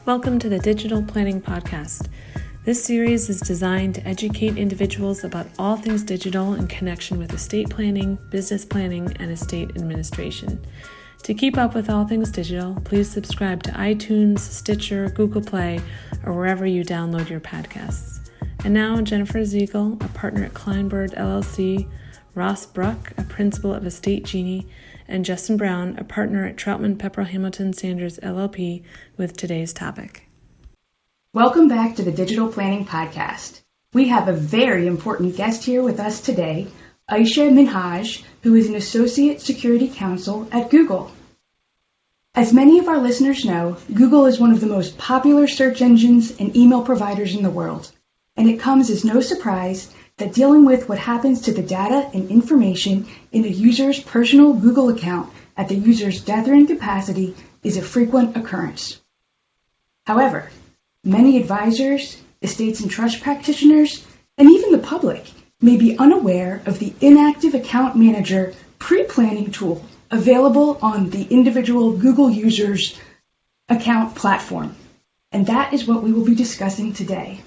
Welcome to the Digital Planning Podcast. This series is designed to educate individuals about all things digital in connection with estate planning, business planning, and estate administration. To keep up with all things digital, please subscribe to iTunes, Stitcher, Google Play, or wherever you download your podcasts. And now, Jennifer Ziegel, a partner at Kleinberg LLC, Ross Bruck, a principal of Estate Genie, and Justin Brown, a partner at Troutman Pepperell Hamilton Sanders LLP, with today's topic. Welcome back to the Digital Planning Podcast. We have a very important guest here with us today, Ayesha Minhaj, who is an Associate Security Counsel at Google. As many of our listeners know, Google is one of the most popular search engines and email providers in the world, and it comes as no surprise that dealing with what happens to the data and information in a user's personal Google account at the user's death or incapacity is a frequent occurrence. However, many advisors, estates and trust practitioners, and even the public may be unaware of the Inactive Account Manager pre-planning tool available on the individual Google user's account platform. And that is what we will be discussing today.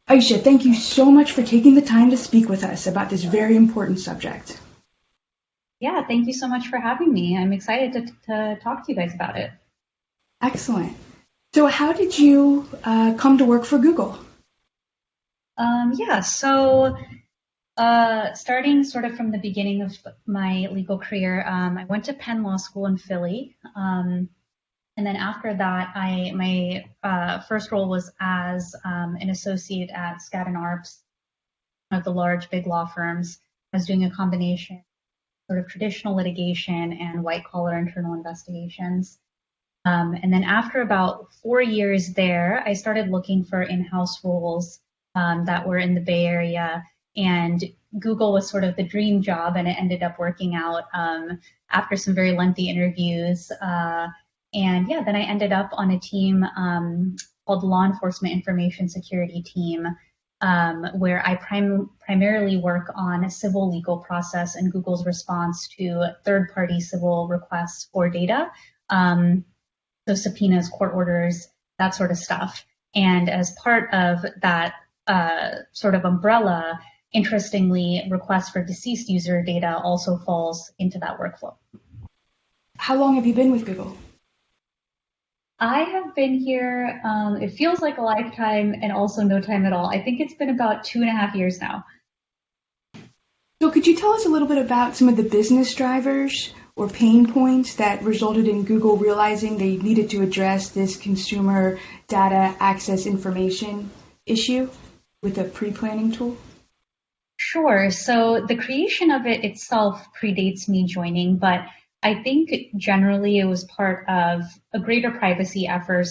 Ayesha, thank you so much for taking the time to speak with us about this very important subject. Yeah, thank you so much for having me. I'm excited to talk to you guys about it. Excellent. So how did you come to work for Google? Starting sort of from the beginning of my legal career, I went to Penn Law School in Philly. And then after that, my first role was as an associate at Skadden Arps, one of the large big law firms. I was doing a combination sort of traditional litigation and white-collar internal investigations. And then after about 4 years there, I started looking for in-house roles that were in the Bay Area. And Google was sort of the dream job, and it ended up working out after some very lengthy interviews. Then I ended up on a team called the Law Enforcement Information Security Team, where I primarily work on a civil legal process and Google's response to third-party civil requests for data. So subpoenas, court orders, that sort of stuff. And as part of that sort of umbrella, interestingly, requests for deceased user data also falls into that workflow. How long have you been with Google? I have been here, it feels like a lifetime and also no time at all. I think it's been about 2.5 years now. So could you tell us a little bit about some of the business drivers or pain points that resulted in Google realizing they needed to address this consumer data access information issue with a pre-planning tool? Sure. So the creation of it itself predates me joining, but I think generally it was part of a greater privacy effort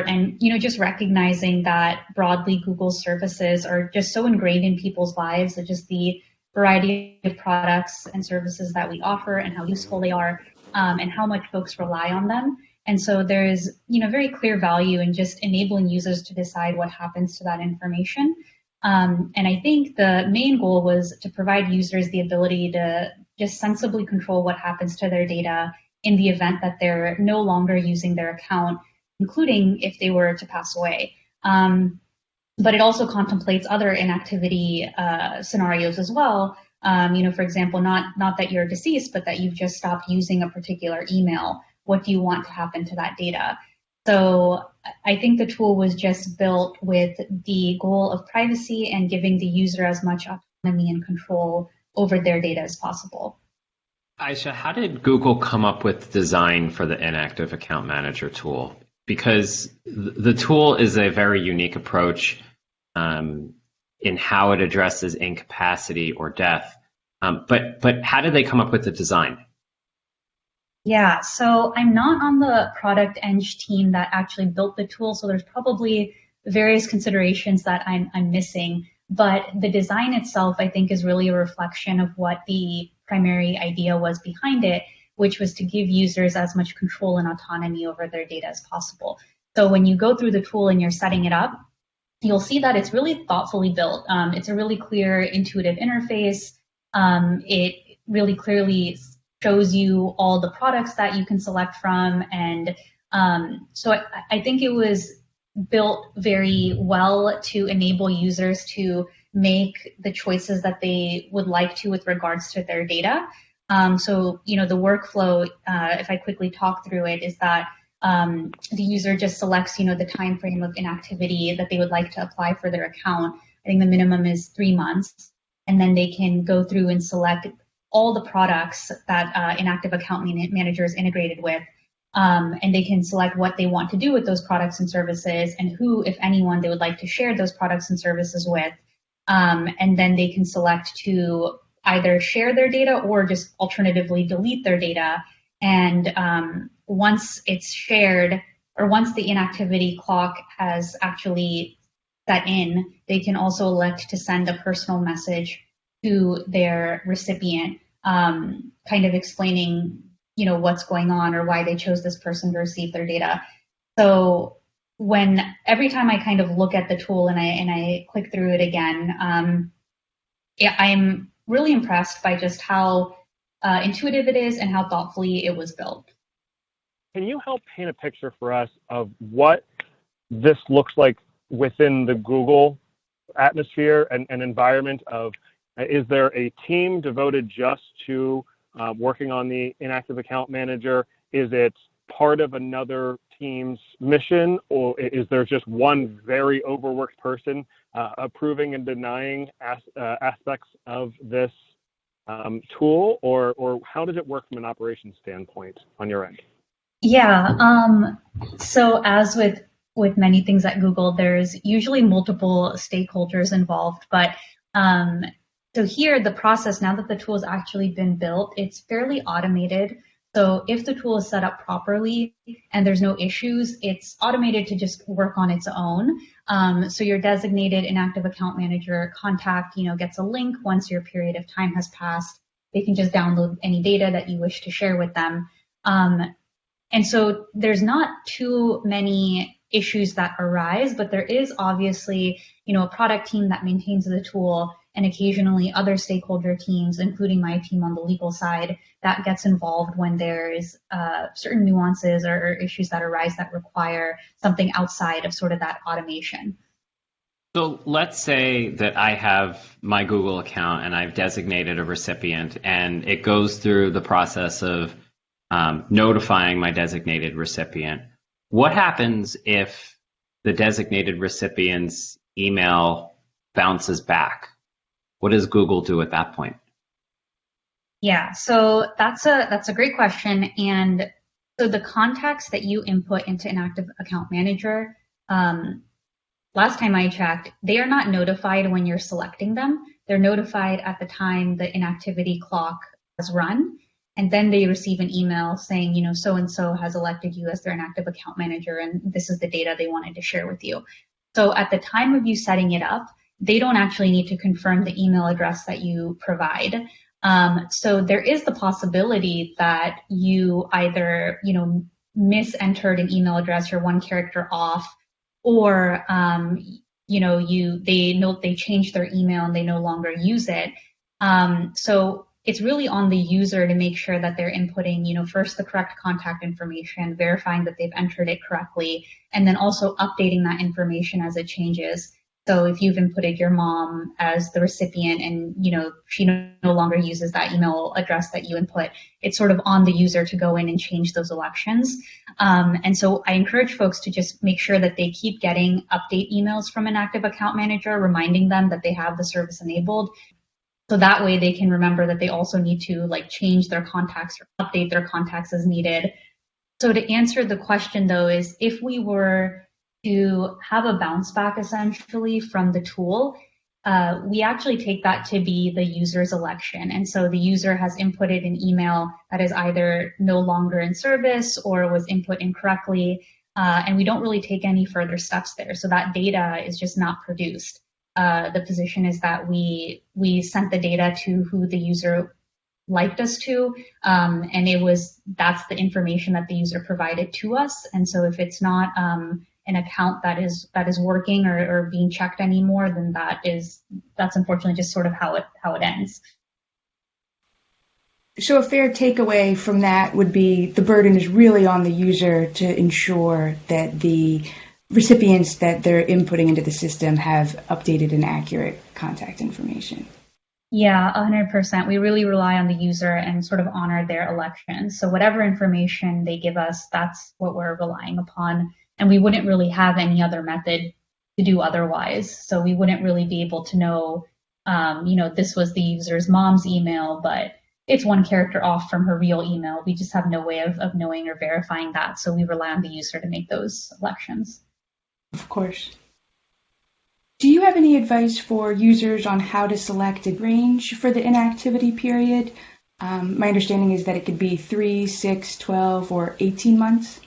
and, just recognizing that broadly Google's services are just so ingrained in people's lives, that just the variety of products and services that we offer and how useful they are, and how much folks rely on them. And so there's, very clear value in just enabling users to decide what happens to that information. And I think the main goal was to provide users the ability to just sensibly control what happens to their data in the event that they're no longer using their account, including if they were to pass away. But it also contemplates other inactivity scenarios as well. For example, not that you're deceased, but that you've just stopped using a particular email. What do you want to happen to that data? So I think the tool was just built with the goal of privacy and giving the user as much autonomy and control over their data as possible. Ayesha, how did Google come up with the design for the Inactive Account Manager tool? Because the tool is a very unique approach in how it addresses incapacity or death. But how did they come up with the design? Yeah, so I'm not on the product eng team that actually built the tool, so there's probably various considerations that I'm missing. But the design itself, I think, is really a reflection of what the primary idea was behind it, which was to give users as much control and autonomy over their data as possible. So when you go through the tool and you're setting it up, you'll see that it's really thoughtfully built. It's a really clear, intuitive interface. It really clearly shows you all the products that you can select from and So I think it was built very well to enable users to make the choices that they would like to with regards to their data. So, the workflow, if I quickly talk through it, is that the user just selects, the time frame of inactivity that they would like to apply for their account. I think the minimum is 3 months, and then they can go through and select all the products that Inactive Account Manager is integrated with. And they can select what they want to do with those products and services and who, if anyone, they would like to share those products and services with. And then they can select to either share their data or just alternatively delete their data. And once it's shared, or once the inactivity clock has actually set in, they can also elect to send a personal message to their recipient, kind of explaining what's going on or why they chose this person to receive their data. So every time I kind of look at the tool and I click through it again, I'm really impressed by just how intuitive it is and how thoughtfully it was built. Can you help paint a picture for us of what this looks like within the Google atmosphere and environment of, is there a team devoted just to working on the Inactive Account Manager? Is it part of another team's mission, or is there just one very overworked person approving and denying aspects of this tool, or how does it work from an operations standpoint on your end? Yeah, so as with many things at Google, there's usually multiple stakeholders involved, but so here, the process, now that the tool has actually been built, it's fairly automated. So if the tool is set up properly and there's no issues, it's automated to just work on its own. So your designated Inactive Account Manager contact, gets a link once your period of time has passed. They can just download any data that you wish to share with them. And so there's not too many issues that arise, but there is obviously, a product team that maintains the tool, and occasionally other stakeholder teams, including my team on the legal side, that gets involved when there's certain nuances or issues that arise that require something outside of sort of that automation. So let's say that I have my Google account and I've designated a recipient, and it goes through the process of notifying my designated recipient. What happens if the designated recipient's email bounces back? What does Google do at that point? Yeah, so that's a great question. And so the contacts that you input into Inactive Account Manager, last time I checked, they are not notified when you're selecting them. They're notified at the time the inactivity clock has run. And then they receive an email saying, so-and-so has elected you as their Inactive Account Manager, and this is the data they wanted to share with you. So at the time of you setting it up, they don't actually need to confirm the email address that you provide. So there is the possibility that you either, misentered an email address or one character off, or, they changed their email and they no longer use it. So it's really on the user to make sure that they're inputting, first the correct contact information, verifying that they've entered it correctly, and then also updating that information as it changes. So if you've inputted your mom as the recipient and, she no longer uses that email address that you input, it's sort of on the user to go in and change those elections. And so I encourage folks to just make sure that they keep getting update emails from Inactive Account Manager, reminding them that they have the service enabled. So that way they can remember that they also need to change their contacts or update their contacts as needed. So to answer the question though is, if we were to have a bounce back essentially from the tool, we actually take that to be the user's election. And so the user has inputted an email that is either no longer in service or was input incorrectly, and we don't really take any further steps there. So that data is just not produced. The position is that we sent the data to who the user liked us to, and that's the information that the user provided to us. And so if it's not an account that is working or being checked anymore, then that's unfortunately just sort of how it ends. So a fair takeaway from that would be the burden is really on the user to ensure that the recipients that they're inputting into the system have updated and accurate contact information. Yeah, 100%. We really rely on the user and sort of honor their election. So whatever information they give us, that's what we're relying upon. And we wouldn't really have any other method to do otherwise. So we wouldn't really be able to know, this was the user's mom's email, but it's one character off from her real email. We just have no way of knowing or verifying that. So we rely on the user to make those elections. Of course. Do you have any advice for users on how to select a range for the inactivity period? My understanding is that it could be 3, 6, 12, or 18 months.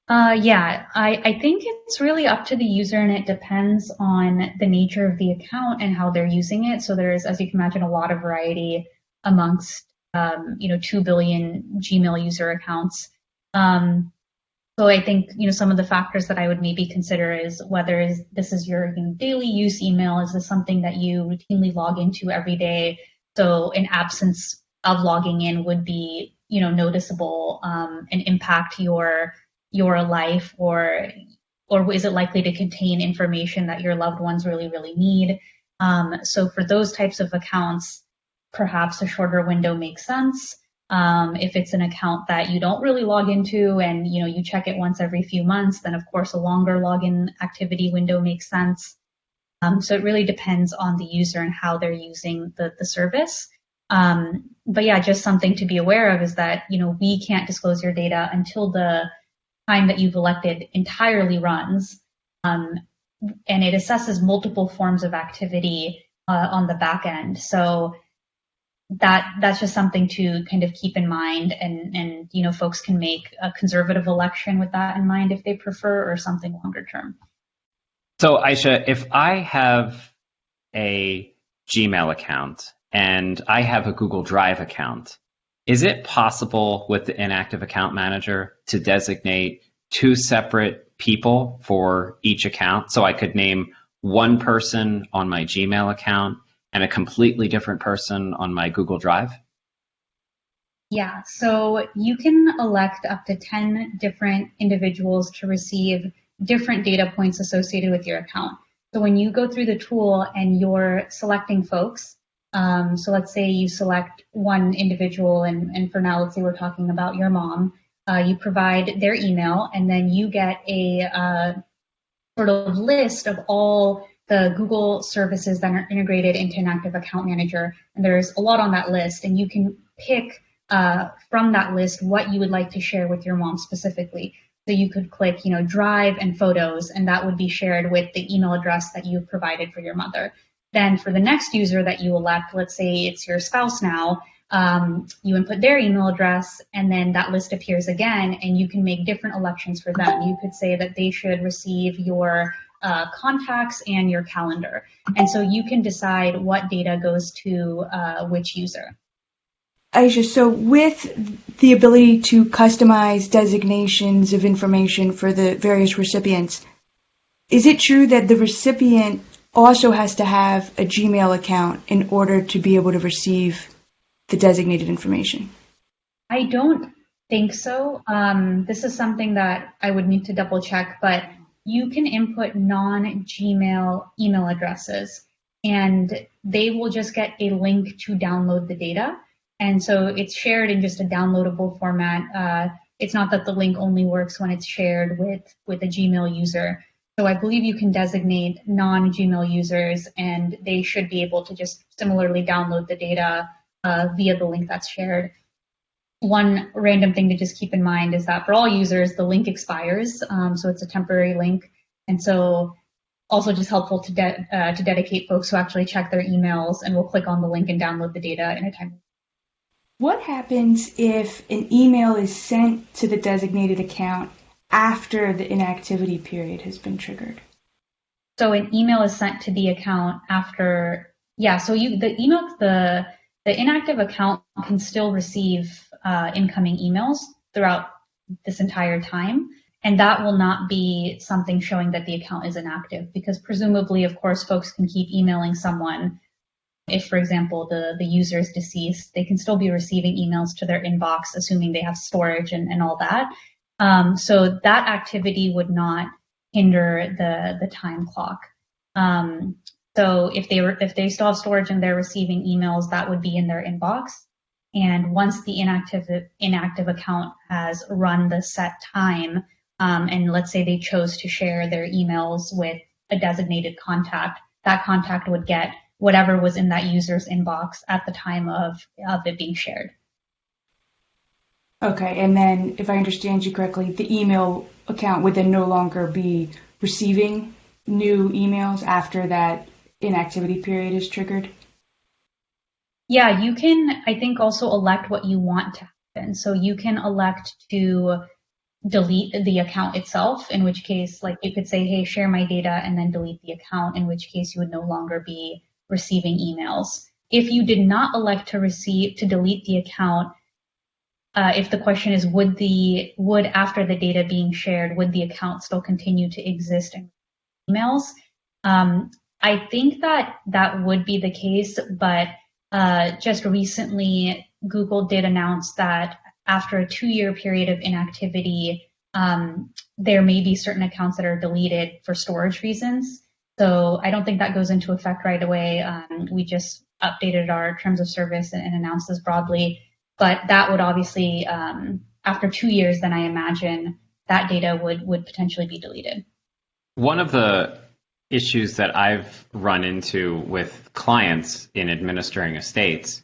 I think it's really up to the user, and it depends on the nature of the account and how they're using it. So there's, as you can imagine, a lot of variety amongst 2 billion Gmail user accounts. So I think, some of the factors that I would maybe consider is whether this is your daily use email. Is this something that you routinely log into every day? So an absence of logging in would be, noticeable and impact your life, or is it likely to contain information that your loved ones really, really need? So for those types of accounts, perhaps a shorter window makes sense. If it's an account that you don't really log into and you check it once every few months, then of course a longer login activity window makes sense. So it really depends on the user and how they're using the service. But yeah, just something to be aware of is that we can't disclose your data until the time that you've elected entirely runs, and it assesses multiple forms of activity on the back end. So that's just something to kind of keep in mind, and folks can make a conservative election with that in mind if they prefer, or something longer term. So Ayesha, if I have a Gmail account and I have a Google Drive account, is it possible with the Inactive Account Manager to designate 2 separate people for each account? So I could name one person on my Gmail account and a completely different person on my Google Drive? Yeah, so you can elect up to 10 different individuals to receive different data points associated with your account. So when you go through the tool and you're selecting folks, so let's say you select one individual, and for now, let's say we're talking about your mom, you provide their email, and then you get a sort of list of all the Google services that are integrated into Inactive Account Manager. And there's a lot on that list, and you can pick from that list what you would like to share with your mom specifically. So you could click, Drive and Photos, and that would be shared with the email address that you've provided for your mother. Then for the next user that you elect, let's say it's your spouse now, you input their email address, and then that list appears again, and you can make different elections for them. You could say that they should receive your contacts and your calendar. And so you can decide what data goes to which user. Ayesha, so with the ability to customize designations of information for the various recipients, is it true that the recipient also has to have a Gmail account in order to be able to receive the designated information? I don't think so. This is something that I would need to double check, but you can input non-Gmail email addresses, and they will just get a link to download the data. And so it's shared in just a downloadable format. It's not that the link only works when it's shared with a Gmail user. So I believe you can designate non-Gmail users, and they should be able to just similarly download the data via the link that's shared. One random thing to just keep in mind is that for all users, the link expires, so it's a temporary link. And so also just helpful to dedicate folks who actually check their emails and will click on the link and download the data in a time. What happens if an email is sent to the designated account after the inactivity period has been triggered? So an email is sent to the account after, the inactive account can still receive incoming emails throughout this entire time. And that will not be something showing that the account is inactive, because presumably, of course, folks can keep emailing someone If, for example, the user is deceased, they can still be receiving emails to their inbox, assuming they have storage and all that. So that activity would not hinder the time clock. So if they still have storage and they're receiving emails, that would be in their inbox. And once the inactive account has run the set time, and let's say they chose to share their emails with a designated contact, that contact would get whatever was in that user's inbox at the time of it being shared. Okay, and then if I understand you correctly, the email account would then no longer be receiving new emails after that inactivity period is triggered? Yeah, you can, I think, also elect what you want to happen. So you can elect to delete the account itself, in which case, like, you could say, hey, share my data, and then delete the account, in which case you would no longer be receiving emails. If you did not elect to delete the account, if the question is, would after the data being shared, would the account still continue to exist in emails? I think that would be the case, but just recently, Google did announce that after a 2-year period of inactivity, there may be certain accounts that are deleted for storage reasons. So I don't think that goes into effect right away. We just updated our terms of service and announced this broadly. But that would obviously, after 2 years, then I imagine that data would potentially be deleted. One of the issues that I've run into with clients in administering estates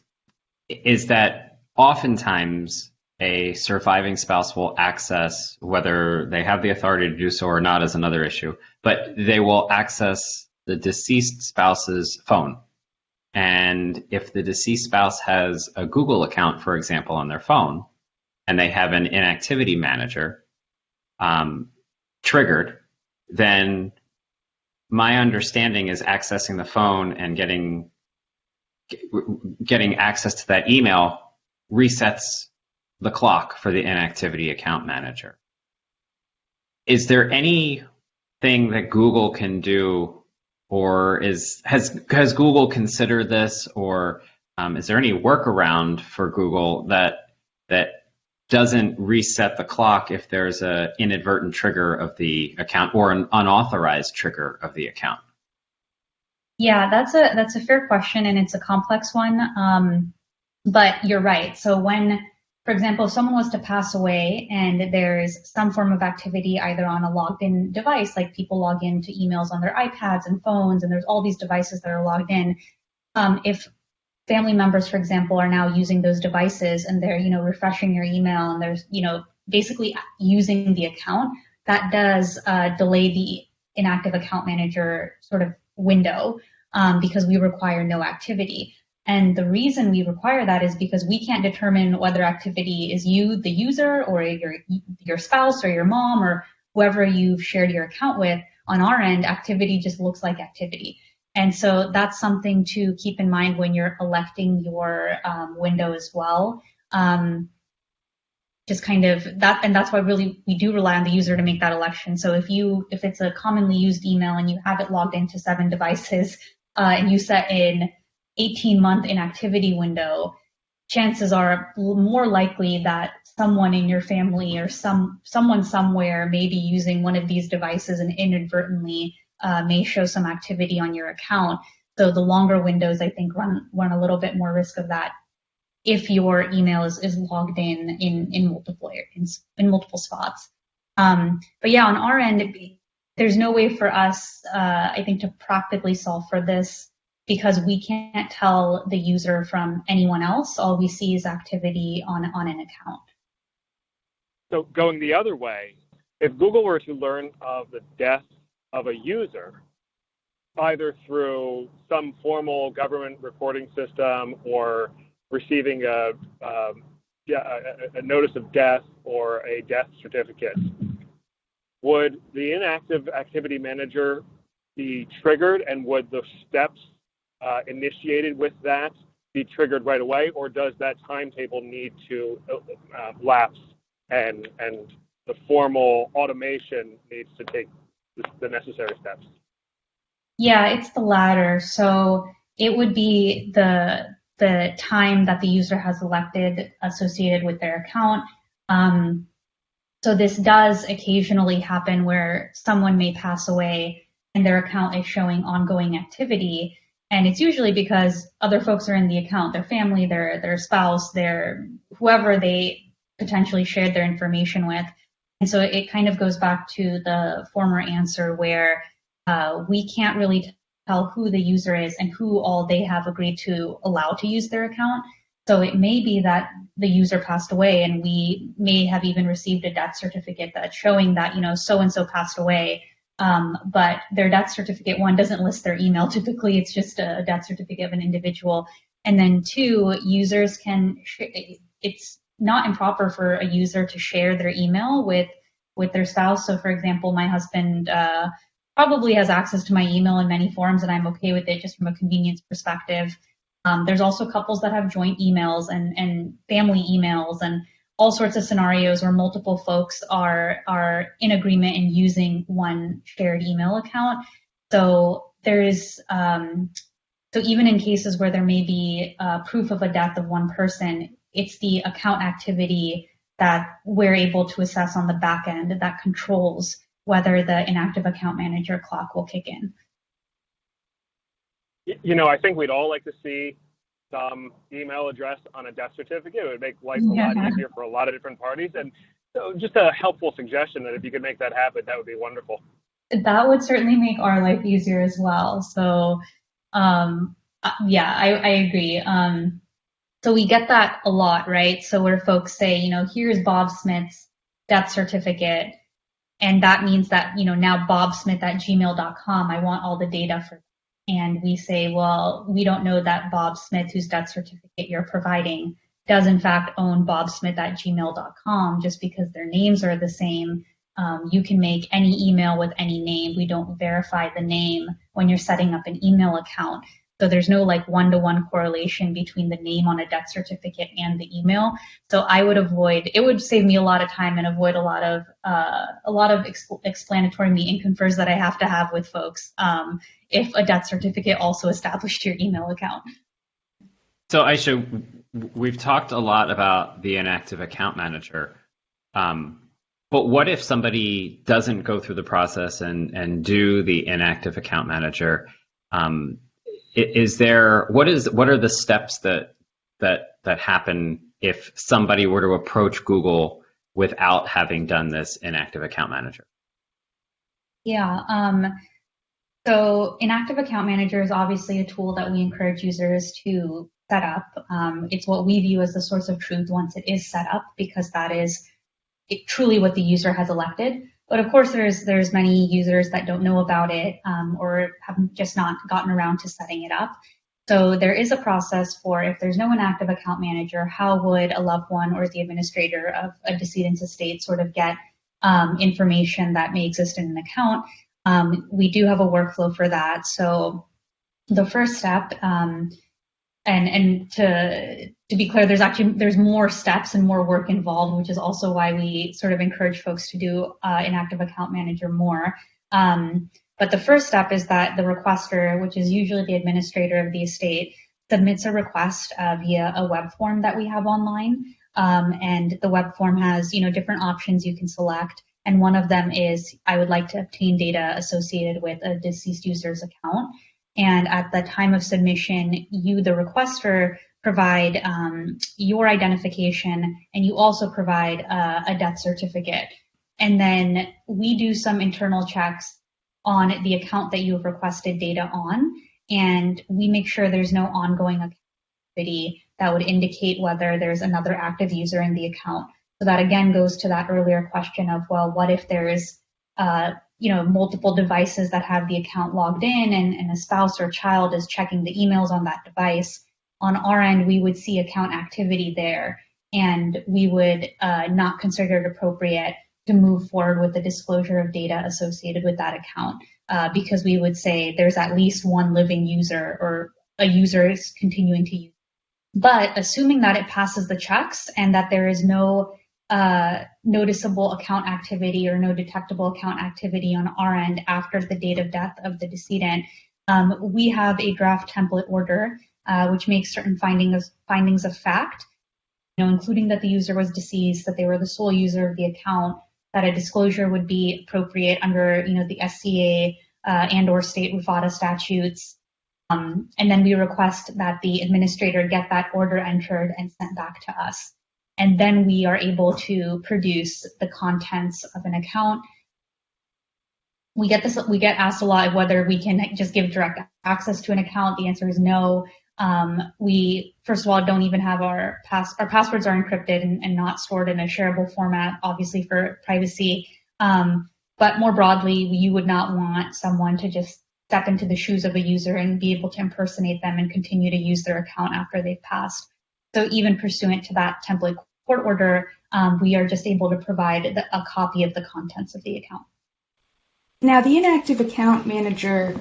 is that oftentimes a surviving spouse will access, whether they have the authority to do so or not is another issue, but they will access the deceased spouse's phone. And if the deceased spouse has a Google account, for example, on their phone, and they have an inactivity manager triggered, then my understanding is accessing the phone and getting access to that email resets the clock for the inactivity account manager. Is there anything that Google can do, or has Google considered this, or is there any workaround for Google that doesn't reset the clock if there's an inadvertent trigger of the account or an unauthorized trigger of the account? Yeah, that's a fair question, and it's a complex one. But you're right. So when, for example, if someone was to pass away and there's some form of activity either on a logged in device, like people log into emails on their iPads and phones, and there's all these devices that are logged in. If family members, for example, are now using those devices and they're, refreshing your email and there's, basically using the account, that does delay the inactive account manager sort of window because we require no activity. And the reason we require that is because we can't determine whether activity is you, the user, or your spouse or your mom or whoever you've shared your account with. On our end, activity just looks like activity. And so that's something to keep in mind when you're electing your window as well. Just kind of that, and that's why really we do rely on the user to make that election. So if it's a commonly used email and you have it logged into 7 devices and you set an 18-month inactivity window, chances are more likely that someone in your family or someone somewhere may be using one of these devices and inadvertently may show some activity on your account. So the longer windows, I think, run a little bit more risk of that if your email is logged in multiple spots. But yeah, on our end, there's no way for us, I think, to practically solve for this because we can't tell the user from anyone else. All we see is activity on an account. So going the other way, if Google were to learn of the death of a user, either through some formal government reporting system or receiving a notice of death or a death certificate, would the inactive activity manager be triggered, and would the steps initiated with that be triggered right away, or does that timetable need to lapse and the formal automation needs to take the necessary steps? Yeah, it's the latter. So it would be the time that the user has elected associated with their account. So this does occasionally happen where someone may pass away and their account is showing ongoing activity. And it's usually because other folks are in the account, their family, their spouse, their whoever they potentially shared their information with. And so it kind of goes back to the former answer where we can't really tell who the user is and who all they have agreed to allow to use their account. So it may be that the user passed away and we may have even received a death certificate that's showing that, so-and-so passed away. But their death certificate, one, doesn't list their email. Typically, it's just a death certificate of an individual. And then two, users it's not improper for a user to share their email with their spouse. So for example, my husband probably has access to my email in many forms, and I'm okay with it just from a convenience perspective. There's also couples that have joint emails and family emails and all sorts of scenarios where multiple folks are in agreement in using one shared email account. So there's so even in cases where there may be proof of a death of one person, it's the account activity that we're able to assess on the back end that controls whether the inactive account manager clock will kick in. I think we'd all like to see some email address on a death certificate. It would make life a lot easier for a lot of different parties. And so just a helpful suggestion that if you could make that happen, that would be wonderful. That would certainly make our life easier as well. So yeah, I agree. So we get that a lot, right? So where folks say, here's Bob Smith's death certificate. And that means that, now bobsmith@gmail.com, I want all the data for. And we say, well, we don't know that Bob Smith, whose death certificate you're providing, does in fact own bobsmith@gmail.com just because their names are the same. You can make any email with any name. We don't verify the name when you're setting up an email account. So there's no one-to-one correlation between the name on a death certificate and the email. So it would save me a lot of time and avoid a lot of explanatory meet and confers that I have to have with folks if a death certificate also established your email account. So Ayesha, we've talked a lot about the inactive account manager, but what if somebody doesn't go through the process and do the inactive account manager? What are the steps that happen if somebody were to approach Google without having done this inactive account manager? Yeah. So inactive account manager is obviously a tool that we encourage users to set up. It's what we view as the source of truth once it is set up, because that is truly what the user has elected. But of course, there's many users that don't know about it or have just not gotten around to setting it up. So there is a process for if there's no inactive account manager, how would a loved one or the administrator of a decedent's estate sort of get information that may exist in an account? We do have a workflow for that. So the first step, and to be clear, there's more steps and more work involved, which is also why we sort of encourage folks to do inactive account manager more. But the first step is that the requester, which is usually the administrator of the estate, submits a request via a web form that we have online. And the web form has, different options you can select. And one of them is, I would like to obtain data associated with a deceased user's account. And at the time of submission, you, the requester, provide your identification, and you also provide a death certificate. And then we do some internal checks on the account that you have requested data on, and we make sure there's no ongoing activity that would indicate whether there's another active user in the account. So that again goes to that earlier question of, well, what if there's multiple devices that have the account logged in and a spouse or child is checking the emails on that device? On our end, we would see account activity there, and we would not consider it appropriate to move forward with the disclosure of data associated with that account because we would say there's at least one living user or a user is continuing to use. But assuming that it passes the checks and that there is no noticeable account activity or no detectable account activity on our end after the date of death of the decedent, We have a draft template order, which makes certain findings of fact, including that the user was deceased, that they were the sole user of the account, that a disclosure would be appropriate under, the SCA and/or state RUFADA statutes. And then we request that the administrator get that order entered and sent back to us. And then we are able to produce the contents of an account. We get asked a lot of whether we can just give direct access to an account. The answer is no. We, first of all, don't even have our passwords are encrypted and not stored in a shareable format, obviously for privacy. But more broadly, you would not want someone to just step into the shoes of a user and be able to impersonate them and continue to use their account after they've passed. So even pursuant to that template court order, we are just able to provide a copy of the contents of the account. Now, the Inactive Account Manager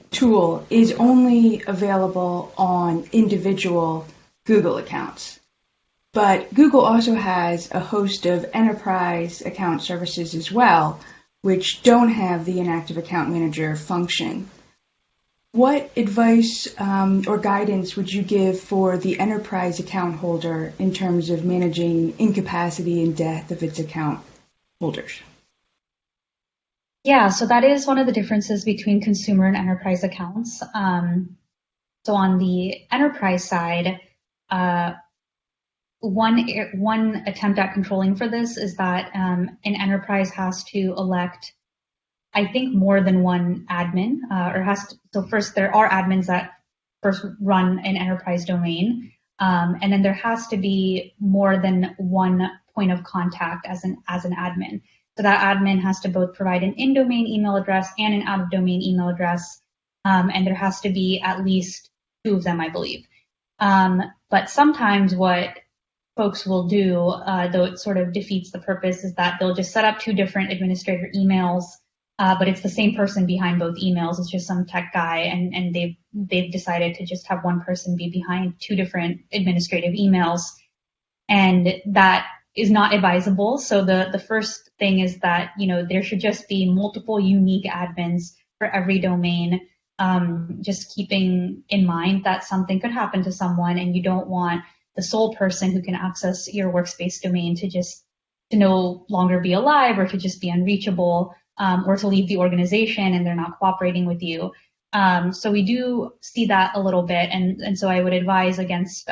tool is only available on individual Google accounts. But Google also has a host of enterprise account services as well, which don't have the Inactive Account Manager function. What advice or guidance would you give for the enterprise account holder in terms of managing incapacity and death of its account holders? Yeah, so that is one of the differences between consumer and enterprise accounts. So on the enterprise side, one attempt at controlling for this is that an enterprise has to elect, I think, more than one admin, so first there are admins that first run an enterprise domain, and then there has to be more than one point of contact as an admin. So that admin has to both provide an in-domain email address and an out-of-domain email address, and there has to be at least two of them, I believe. But sometimes what folks will do, though it sort of defeats the purpose, is that they'll just set up two different administrator emails, but it's the same person behind both emails. It's just some tech guy, and they've decided to just have one person be behind two different administrative emails, and that is not advisable. So the first thing is that, there should just be multiple unique admins for every domain, just keeping in mind that something could happen to someone and you don't want the sole person who can access your workspace domain to no longer be alive, or to just be unreachable, or to leave the organization and they're not cooperating with you. So we do see that a little bit, and so I would advise against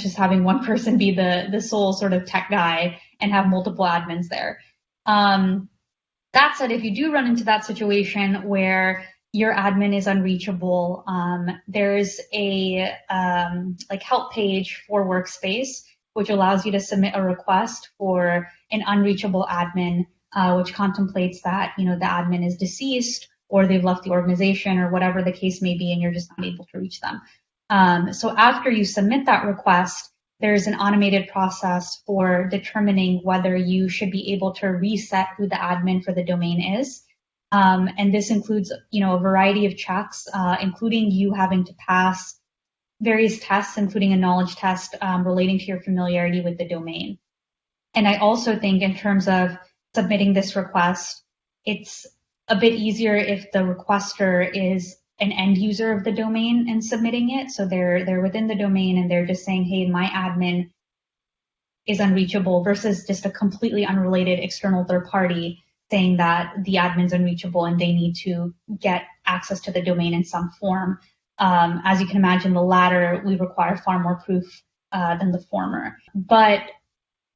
just having one person be the sole sort of tech guy and have multiple admins there. That said, if you do run into that situation where your admin is unreachable, there's a help page for Workspace, which allows you to submit a request for an unreachable admin, which contemplates that, the admin is deceased or they've left the organization or whatever the case may be, and you're just not able to reach them. So after you submit that request, there's an automated process for determining whether you should be able to reset who the admin for the domain is. And this includes, a variety of checks, including you having to pass various tests, including a knowledge test relating to your familiarity with the domain. And I also think in terms of submitting this request, it's a bit easier if the requester is an end user of the domain and submitting it. So they're within the domain and they're just saying, hey, my admin is unreachable, versus just a completely unrelated external third party saying that the admin's unreachable and they need to get access to the domain in some form. As you can imagine, the latter, we require far more proof than the former. But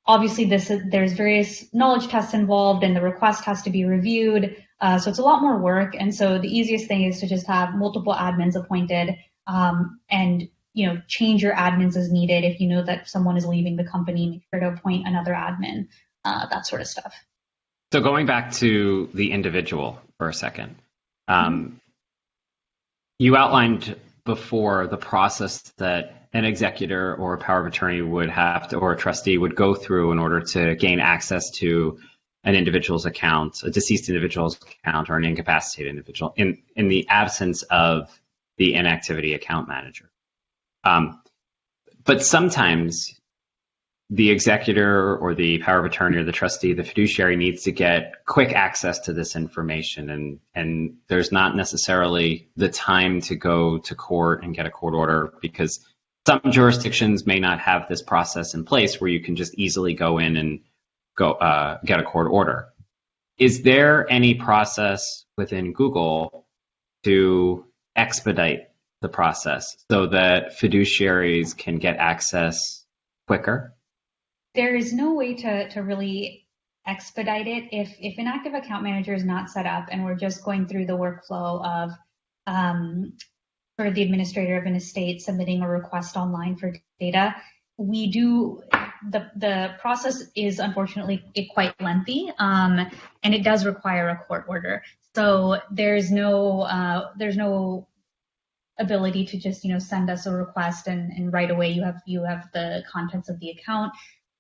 obviously there's various knowledge tests involved and the request has to be reviewed. So it's a lot more work. And so the easiest thing is to just have multiple admins appointed, and, change your admins as needed. If you know that someone is leaving the company, make sure to appoint another admin, that sort of stuff. So going back to the individual for a second, you outlined before the process that an executor or a power of attorney would have to, or a trustee would go through in order to gain access to an individual's account, a deceased individual's account, or an incapacitated individual in the absence of the inactivity account manager. But sometimes the executor or the power of attorney or the trustee, the fiduciary needs to get quick access to this information, and there's not necessarily the time to go to court and get a court order, because some jurisdictions may not have this process in place where you can just easily go in and get a court order. Is there any process within Google to expedite the process so that fiduciaries can get access quicker? There is no way to really expedite it. If an active account manager is not set up and we're just going through the workflow of for the administrator of an estate submitting a request online for data, the process is unfortunately quite lengthy, and it does require a court order. So there's no ability to just send us a request and right away you have the contents of the account.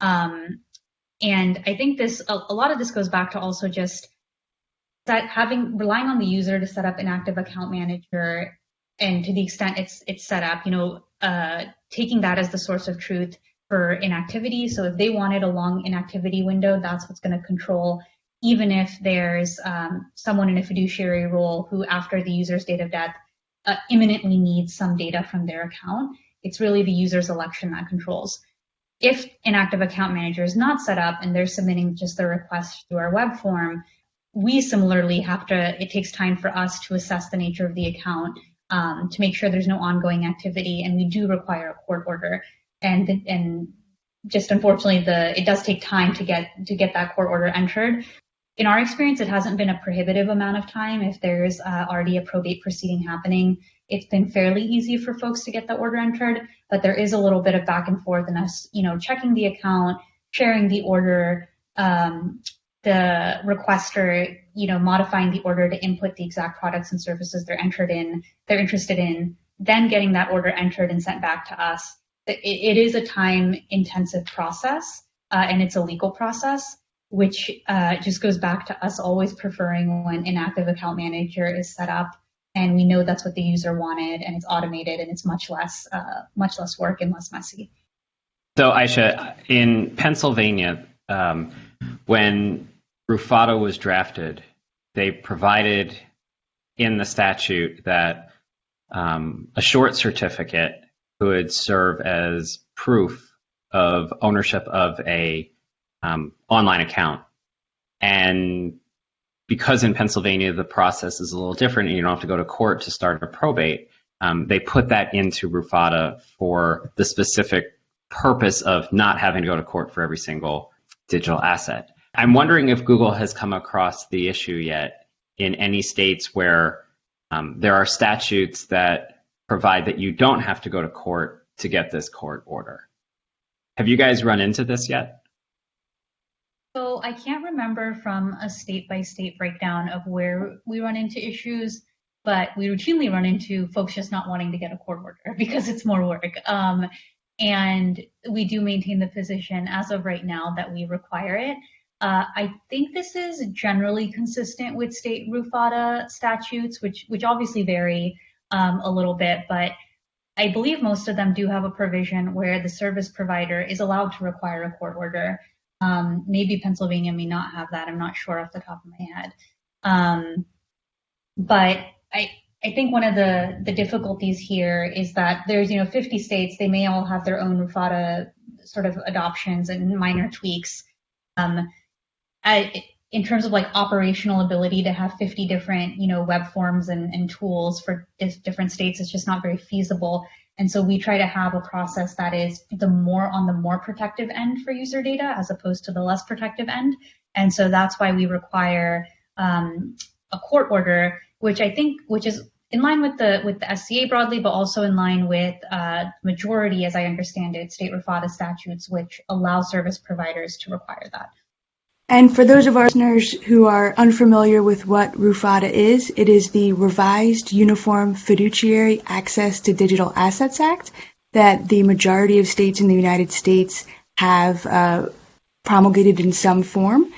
And I think a lot of this goes back to also just relying on the user to set up an active account manager, and to the extent it's set up, taking that as the source of truth for inactivity. So if they wanted a long inactivity window, that's what's going to control, even if there's someone in a fiduciary role who, after the user's date of death, imminently needs some data from their account. It's really the user's election that controls. If an active account manager is not set up and they're submitting just the request through our web form, we similarly it takes time for us to assess the nature of the account, to make sure there's no ongoing activity, and we do require a court order. And just unfortunately, it does take time to get that court order entered. In our experience, it hasn't been a prohibitive amount of time. If there's already a probate proceeding happening, it's been fairly easy for folks to get the order entered, but there is a little bit of back and forth in us, checking the account, sharing the order, the requester, modifying the order to input the exact products and services they're interested in, then getting that order entered and sent back to us. It is a time-intensive process, and it's a legal process, which just goes back to us always preferring when an active account manager is set up and we know that's what the user wanted and it's automated and it's much less work and less messy. So Ayesha, in Pennsylvania, when Rufata was drafted, they provided in the statute that a short certificate could serve as proof of ownership of a online account. And because in Pennsylvania the process is a little different and you don't have to go to court to start a probate, they put that into Rufata for the specific purpose of not having to go to court for every single digital asset. I'm wondering if Google has come across the issue yet in any states where there are statutes that provide that you don't have to go to court to get this court order. Have you guys run into this yet? So I can't remember from a state-by-state breakdown of where we run into issues, but we routinely run into folks just not wanting to get a court order because it's more work. And we do maintain the position as of right now that we require it. I think this is generally consistent with state Rufata statutes, which obviously vary a little bit, but I believe most of them do have a provision where the service provider is allowed to require a court order. Maybe Pennsylvania may not have that. I'm not sure off the top of my head. But I think one of the difficulties here is that there's 50 states. They may all have their own Rufata sort of adoptions and minor tweaks. In terms of operational ability to have 50 different web forms and tools for different states, it's just not very feasible. And so we try to have a process that is on the more protective end for user data as opposed to the less protective end. And so that's why we require a court order, which is in line with the SCA broadly, but also in line with majority, as I understand it, state Rufata statutes, which allow service providers to require that. And for those of our listeners who are unfamiliar with what Rufata is, it is the Revised Uniform Fiduciary Access to Digital Assets Act that the majority of states in the United States have promulgated in some form.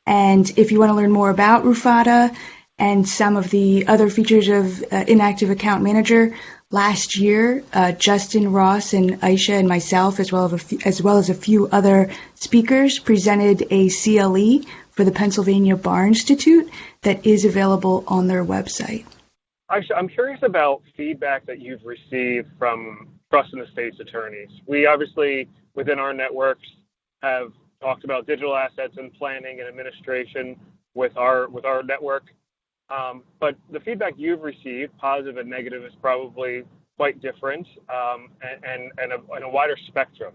And if you want to learn more about Rufata and some of the other features of Inactive Account Manager, Last year, Justin, Ross, and Ayesha and myself, as well as a few other speakers, presented a CLE for the Pennsylvania Bar Institute that is available on their website. Ayesha, I'm curious about feedback that you've received from trust and estates attorneys. We obviously, within our networks, have talked about digital assets and planning and administration with our network. But the feedback you've received, positive and negative, is probably quite different and a wider spectrum.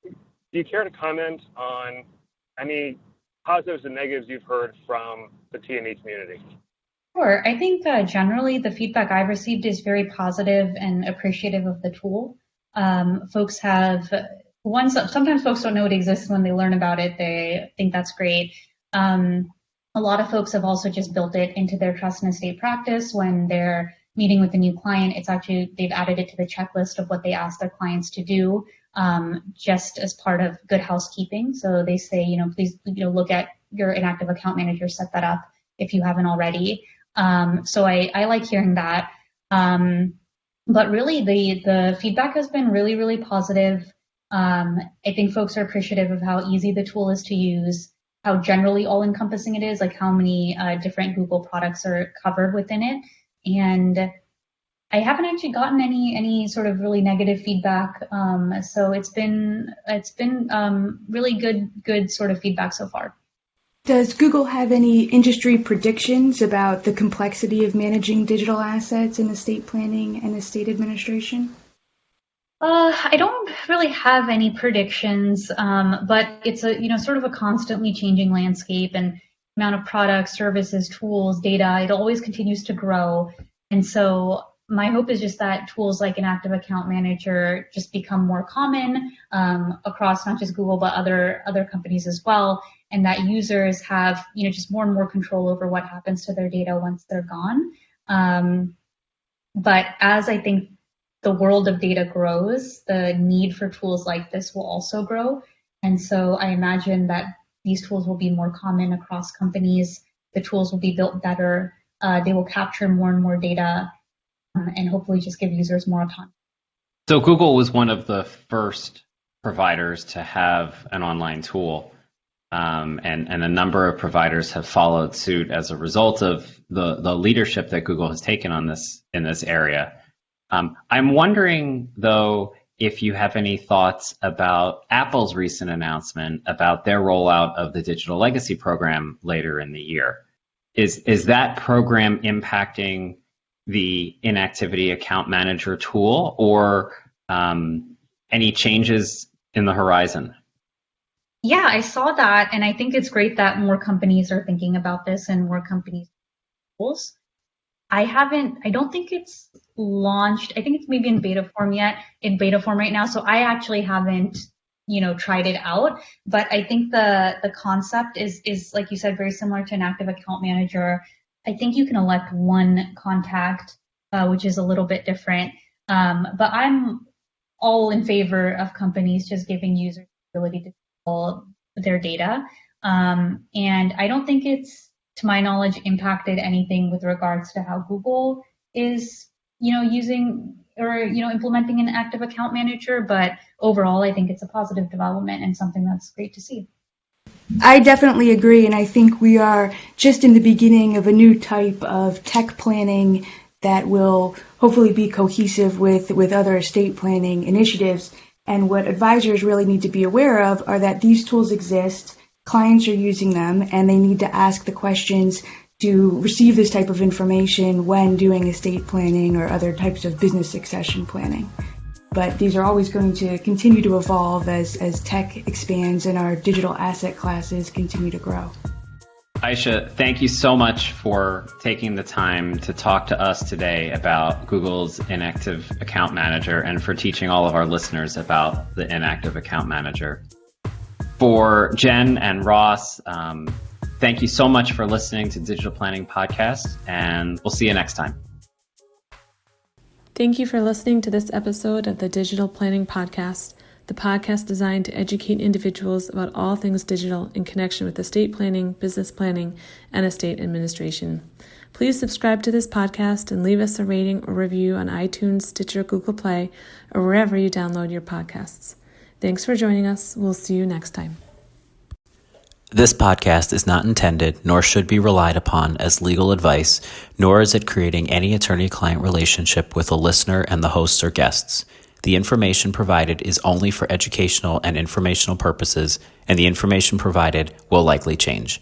Do you care to comment on any positives and negatives you've heard from the T&E community? Sure. I think generally the feedback I've received is very positive and appreciative of the tool. Folks have sometimes folks don't know it exists. When they learn about it, they think that's great. A lot of folks have also just built it into their trust and estate practice. When they're meeting with a new client, they've added it to the checklist of what they ask their clients to do, just as part of good housekeeping. So they say, please, look at your inactive account manager, set that up if you haven't already. So I like hearing that. But really the feedback has been really, really positive. I think folks are appreciative of how easy the tool is to use, how generally all-encompassing it is, like how many different Google products are covered within it. And I haven't actually gotten any sort of really negative feedback. So it's been really good sort of feedback so far. Does Google have any industry predictions about the complexity of managing digital assets in estate planning and estate administration? I don't really have any predictions, but it's a sort of a constantly changing landscape, and amount of products, services, tools, data, it always continues to grow. And so my hope is just that tools like Inactive Account Manager just become more common across not just Google but other companies as well, and that users have just more and more control over what happens to their data once they're gone. But as I think the world of data grows, the need for tools like this will also grow. And so I imagine that these tools will be more common across companies. The tools will be built better. They will capture more and more data and hopefully just give users more autonomy. So Google was one of the first providers to have an online tool. And a number of providers have followed suit as a result of the leadership that Google has taken on in this area. I'm wondering, though, if you have any thoughts about Apple's recent announcement about their rollout of the Digital Legacy Program later in the year. Is that program impacting the Inactivity Account Manager tool, or any changes in the horizon? Yeah, I saw that, and I think it's great that more companies are thinking about this and more companies tools. I don't think it's launched. I think it's maybe in beta form right now. So I actually haven't, tried it out, but I think the concept is, like you said, very similar to an active account manager. I think you can elect one contact, which is a little bit different. But I'm all in favor of companies just giving users the ability to control their data. And I don't think it's, to my knowledge, impacted anything with regards to how Google is, using or, implementing an active account manager. But overall, I think it's a positive development and something that's great to see. I definitely agree, and I think we are just in the beginning of a new type of tech planning that will hopefully be cohesive with other estate planning initiatives. And what advisors really need to be aware of are that these tools exist, clients are using them, and they need to ask the questions to receive this type of information when doing estate planning or other types of business succession planning. But these are always going to continue to evolve as tech expands and our digital asset classes continue to grow. Ayesha, thank you so much for taking the time to talk to us today about Google's Inactive Account Manager and for teaching all of our listeners about the Inactive Account Manager. For Jen and Ross, thank you so much for listening to Digital Planning Podcast, and we'll see you next time. Thank you for listening to this episode of the Digital Planning Podcast, the podcast designed to educate individuals about all things digital in connection with estate planning, business planning, and estate administration. Please subscribe to this podcast and leave us a rating or review on iTunes, Stitcher, Google Play, or wherever you download your podcasts. Thanks for joining us. We'll see you next time. This podcast is not intended nor should be relied upon as legal advice, nor is it creating any attorney-client relationship with a listener and the hosts or guests. The information provided is only for educational and informational purposes, and the information provided will likely change.